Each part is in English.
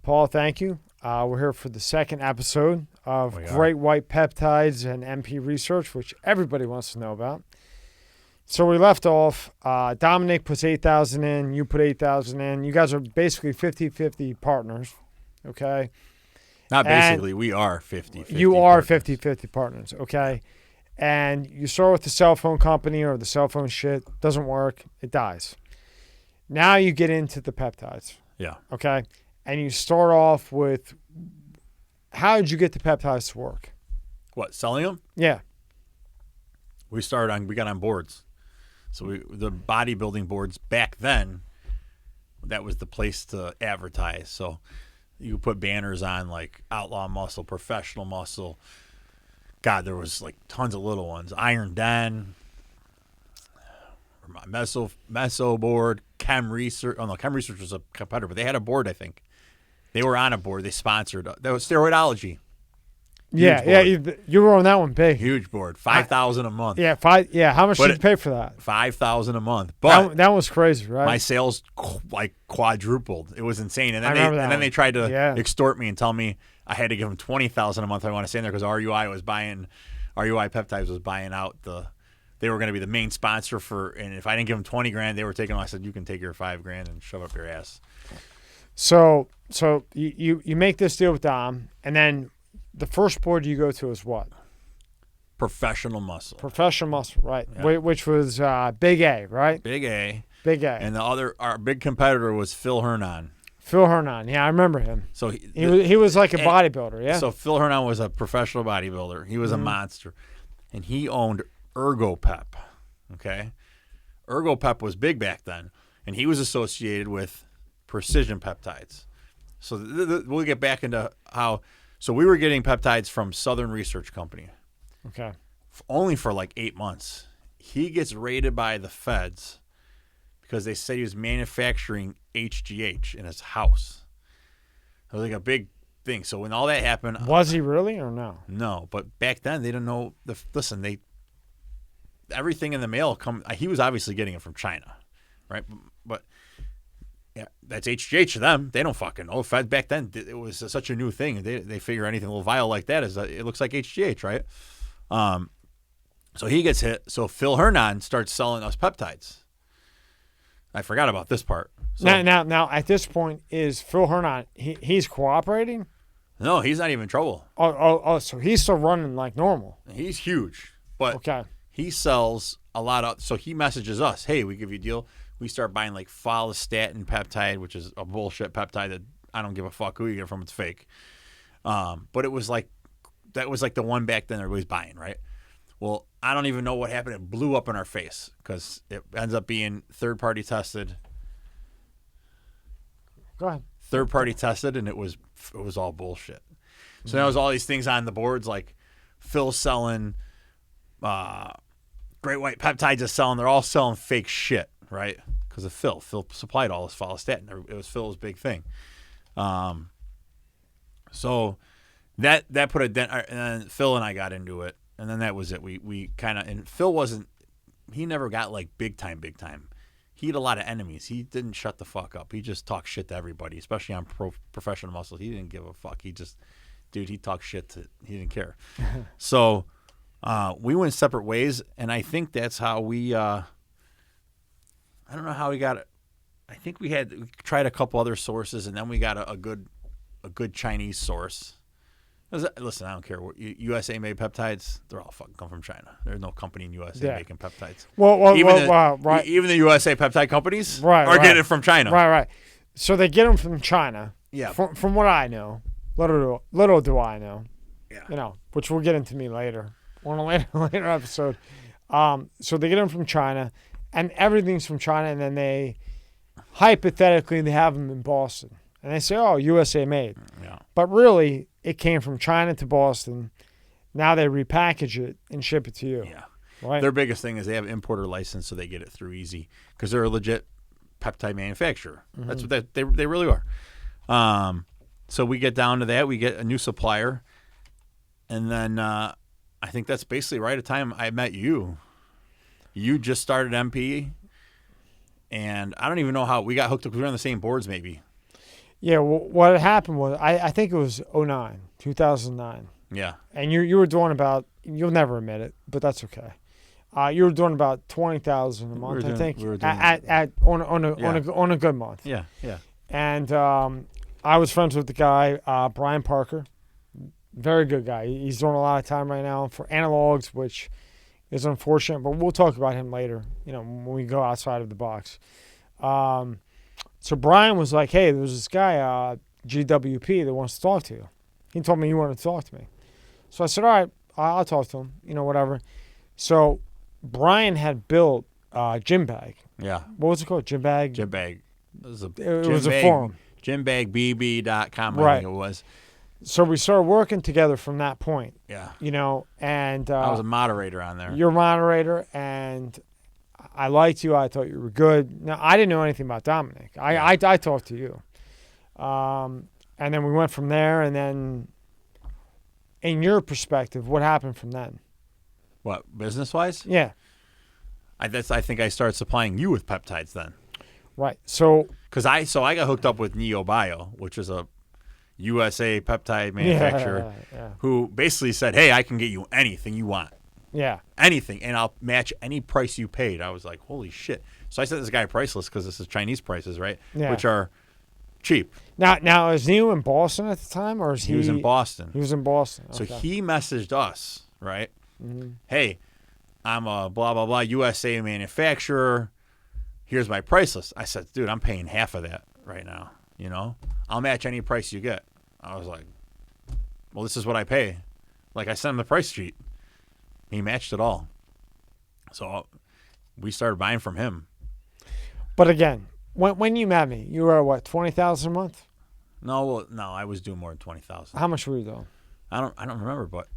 Paul, thank you. We're here for the second episode of Great White Peptides and MP research, which everybody wants to know about. So we left off, Dominic puts 8,000 in, you put 8,000 in. You guys are basically 50-50 partners, okay? Not basically, we are 50-50 You are 50-50 partners, okay? And you start with the cell phone company or the cell phone shit, doesn't work, it dies. Now you get into the peptides. Yeah. Okay? And you start off with, how did you get the peptides to work? What, selling them? Yeah. We got on boards. So the bodybuilding boards back then, that was the place to advertise. So you put banners on like Outlaw Muscle, Professional Muscle. God, there was like tons of little ones. Iron Den, Meso board, Chem Research. Oh no, Chem Research was a competitor, but they had a board, I think. They were on a board. They sponsored. That was Steroidology. Yeah, you were on that one big. Huge board, $5,000 a month. Yeah, how much did you pay for that? $5,000 a month. But that was crazy, right? my sales like quadrupled. It was insane. And then they tried to extort me and tell me I had to give them $20,000 a month. I want to stay in there because RUI Peptides was buying out they were going to be the main sponsor and if I didn't give them $20,000, they were taking. I said, you can take your $5,000 and shove up your ass. So you make this deal with Dom, and then the first board you go to is what? Professional Muscle. Professional Muscle, right? Yeah. Which was Big A, right? Big A. Big A. And our big competitor was Phil Hernon. Phil Hernon, yeah, I remember him. So he was like a bodybuilder, yeah. So Phil Hernon was a professional bodybuilder. He was a monster, and he owned ErgoPep. Okay, ErgoPep was big back then, and he was associated with Precision Peptides. So we'll get back into how. So we were getting peptides from Southern Research Company. Okay. Only for like 8 months. He gets raided by the feds because they said he was manufacturing HGH in his house. It was like a big thing. So when all that happened, was he really or no? No, but back then they didn't know. Everything in the mail he was obviously getting it from China, right? But yeah, that's HGH to them. They don't fucking know. Fed back then, it was such a new thing. They figure anything a little vial like that it looks like HGH, right? So he gets hit. So Phil Hernon starts selling us peptides. I forgot about this part. So, now at this point, is Phil Hernon, he's cooperating? No, he's not even in trouble. Oh, so he's still running like normal. He's huge, but okay. He sells a lot of. So he messages us, hey, we give you a deal. We start buying like follistatin peptide, which is a bullshit peptide that I don't give a fuck who you get it from. It's fake. But it was like, that was like the one back then everybody's buying, right? Well, I don't even know what happened. It blew up in our face because it ends up being third-party tested. Go ahead. Third-party tested, and it was all bullshit. So there was all these things on the boards, like Phil selling, Great White Peptides is selling. They're all selling fake shit, right? Because of Phil. Phil supplied all this follistatin. It was Phil's big thing. So that put a dent. And then Phil and I got into it, and then that was it. We kind of, and Phil he never got like big time. He had a lot of enemies. He didn't shut the fuck up. He just talked shit to everybody, especially on Professional Muscle. He didn't give a fuck. He talked shit he didn't care. So we went separate ways, and I think that's how we, I don't know how we got it. I think we tried a couple other sources, and then we got a good Chinese source. Listen, I don't care. USA made peptides. They're all fucking come from China. There's no company in USA making peptides. Right. Even the USA peptide companies are getting it from China. Right. So they get them from China. Yeah. From what I know, little do I know. Yeah. Which we'll get into later on a later episode. So they get them from China, and everything's from China, and then they hypothetically they have them in Boston, and they say, "Oh, USA made." Yeah. But really, it came from China to Boston. Now they repackage it and ship it to you. Yeah. Right? Their biggest thing is they have importer license, so they get it through easy because they're a legit peptide manufacturer. Mm-hmm. That's what they really are. So we get down to that. We get a new supplier, and then I I think that's basically right at the time I met you. You just started MP, and I don't even know how we got hooked up. We were on the same boards, maybe. Yeah, well, what happened was, I think it was 2009. Yeah. And you were doing about, you'll never admit it, but that's okay. You were doing about 20,000 a month, I think, on a good month. Yeah, yeah. And I was friends with the guy, Brian Parker, very good guy. He's doing a lot of time right now for analogs, which is unfortunate, but we'll talk about him later, when we go outside of the box. So Brian was like, hey, there's this guy, GWP, that wants to talk to you. He told me he wanted to talk to me. So I said, all right, I'll talk to him, whatever. So Brian had built Gym Bag. Yeah. What was it called? Gym Bag? Gym Bag. It was a forum. GymBagBB.com, right. I think it was. So we started working together from that point. Yeah. And I was a moderator on there. You're a moderator, and I liked you. I thought you were good. Now, I didn't know anything about Dominic. I talked to you. And then we went from there, and then in your perspective, what happened from then? What, business-wise? Yeah. I think I started supplying you with peptides then. Right. So I got hooked up with NeoBio, which is a USA peptide manufacturer who basically said, hey, I can get you anything you want. Yeah. Anything, and I'll match any price you paid. I was like, holy shit. So I sent this guy a price list because this is Chinese prices, right? Yeah. Which are cheap. Now is Neo in Boston at the time, or is he? He was in Boston. He was in Boston. So okay. he messaged us, right? Mm-hmm. Hey, I'm a blah, blah, blah USA manufacturer. Here's my price list. I said, dude, I'm paying half of that right now. I'll match any price you get. I was like, well, this is what I pay. Like, I sent him the price sheet. He matched it all. So we started buying from him. But again, when you met me, you were at what, 20,000 a month? No, I was doing more than 20,000. How much were you doing? I don't remember, but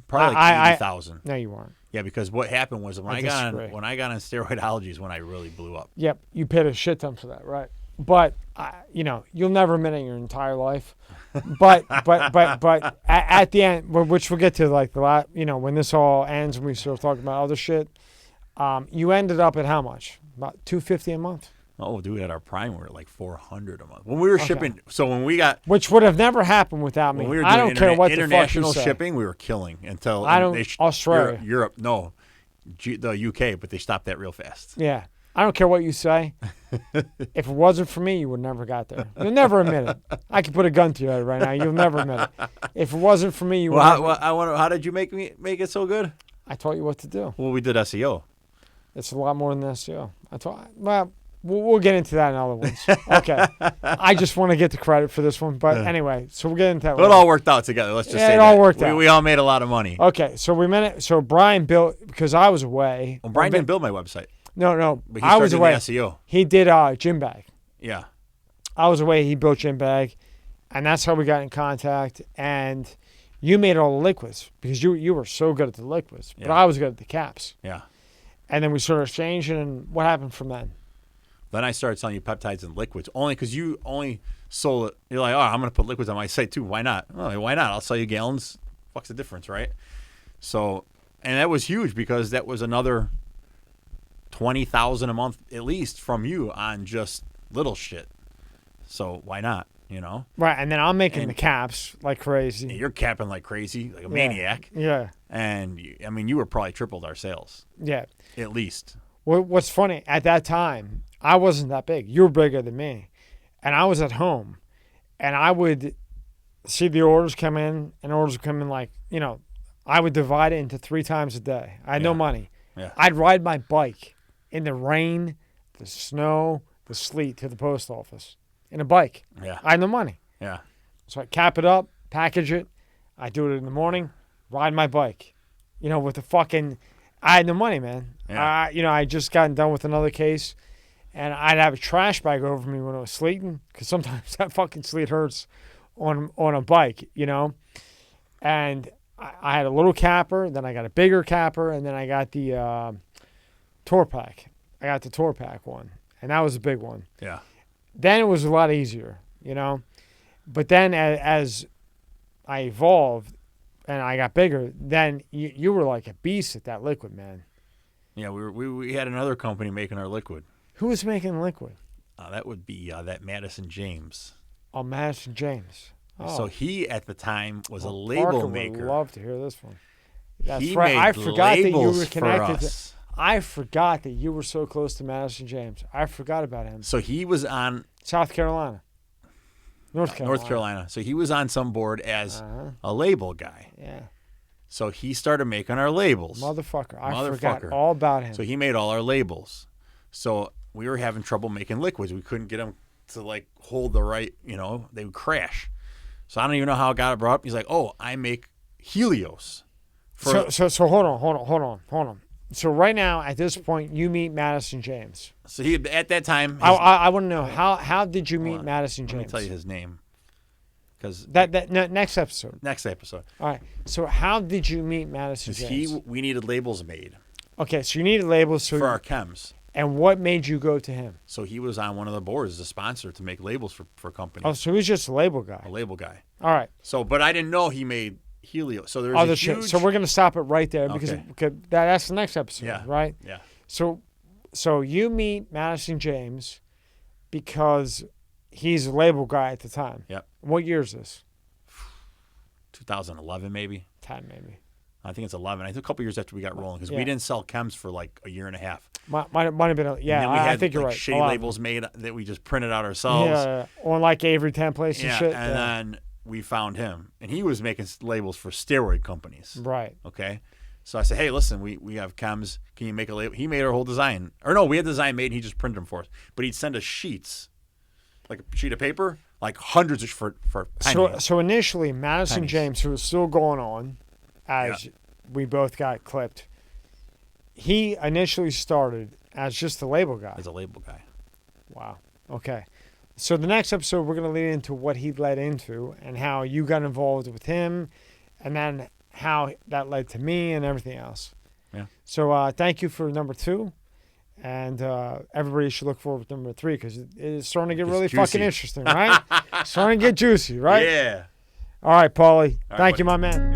probably like 80,000. No, you weren't. Yeah, because what happened was when I got on steroidology is when I really blew up. Yep, you paid a shit ton for that, right? But you'll never admit it in your entire life. But at the end, which we'll get to, like the last, when this all ends and we start talking about other shit, you ended up at how much? About $250 a month. Oh, dude, at our prime, we were at like $400 a month. When we were shipping, so when we got... Which would have never happened without me. When we were I don't care what the fuck you international say. shipping, we were killing until... Australia. Europe, no. The UK, but they stopped that real fast. Yeah. I don't care what you say. If it wasn't for me, you would never got there. You'll never admit it. I could put a gun to your head right now. You'll never admit it. If it wasn't for me, you would never... I wonder, how did you make it so good? I taught you what to do. Well, we did SEO. It's a lot more than SEO. We'll get into that in other ones. Okay. I just want to get the credit for this one. But anyway, so we'll get into that. It all worked out together. Let's just say it all worked out. We all made a lot of money. Okay. So we met it. So Brian built, because I was away. Well, Brian didn't build my website. No. But he I was away. SEO. He did Gym Bag. Yeah. I was away. He built Gym Bag. And that's how we got in contact. And you made all the liquids because you were so good at the liquids. But I was good at the caps. Yeah. And then we started exchanging. And what happened from then? Then I started selling you peptides and liquids, only because you only sold it. You're like, oh, I'm going to put liquids on my site too. Why not? Oh, why not? I'll sell you gallons. Fuck's the difference, right? So, and that was huge because that was another 20,000 a month at least from you on just little shit. So why not? Right, and then I'm making the caps like crazy. You're capping like crazy, like a maniac. Yeah. And you were probably tripled our sales. Yeah. At least. What's funny, at that time, I wasn't that big. You were bigger than me. And I was at home. And I would see the orders come in, and orders would come in like, I would divide it into 3 times a day. I had no money. Yeah. I'd ride my bike in the rain, the snow, the sleet to the post office in a bike. Yeah. I had no money. Yeah. So I cap it up, package it. I do it in the morning, ride my bike. With the fucking... I had no money, man. Yeah. I just gotten done with another case, and I'd have a trash bag over me when it was sleeting, because sometimes that fucking sleet hurts on a bike, And I had a little capper, then I got a bigger capper, and then I got the tour pack. I got the tour pack one, and that was a big one. Yeah. Then it was a lot easier, But then as I evolved, and I got bigger, then you were like a beast at that liquid, man. Yeah, we had another company making our liquid. Who was making liquid? That would be that Madison James. Oh, Madison James. Oh. So he at the time was a label Parker maker. would love to hear this one. That's he right. made I forgot that you were labels connected. for us. I forgot that you were so close to Madison James. I forgot about him. So he was on South Carolina. North Carolina. So he was on some board as a label guy. Yeah. So he started making our labels. Motherfucker. I forgot all about him. So he made all our labels. So we were having trouble making liquids. We couldn't get them to like hold the right, they would crash. So I don't even know how it got brought up. He's like, "Oh, I make Helios." So hold on. So right now, at this point, you meet Madison James. So he at that time. I want to know how did you meet Madison James? Let me tell you his name. Because next episode. Next episode. All right. So how did you meet Madison James? We needed labels made. Okay, so you needed labels for our chems. And what made you go to him? So he was on one of the boards as a sponsor to make labels for companies. Oh, so he was just a label guy. A label guy. All right. So, but I didn't know he made Helios. So there's huge... So we're gonna stop it right there because that's the next episode, right? Yeah. So you meet Madison James because he's a label guy at the time. Yep. What year is this? 2011, maybe. 10, maybe. I think it's 11. I think a couple years after we got rolling because we didn't sell chems for like a year and a half. Might have been. I think you're right. Shitty labels made that we just printed out ourselves. Yeah, on like Avery templates and shit. And then we found him, and he was making labels for steroid companies. Right. Okay. So I said, "Hey, listen, we have chems. Can you make a label?" He made our whole design. Or no, we had the design made, and he just printed them for us. But he'd send us sheets, like a sheet of paper, like hundreds of for pennies. So initially, Madison James, who was still going on, as we both got clipped, he initially started as just a label guy. As a label guy. Wow. Okay. So the next episode, we're going to lead into what he led into and how you got involved with him, and then how that led to me and everything else. Yeah. So thank you for number 2. And everybody should look forward to number 3 because it's starting to get really fucking interesting, right? It's starting to get juicy, right? Yeah. All right, Paulie. Thank you, my man.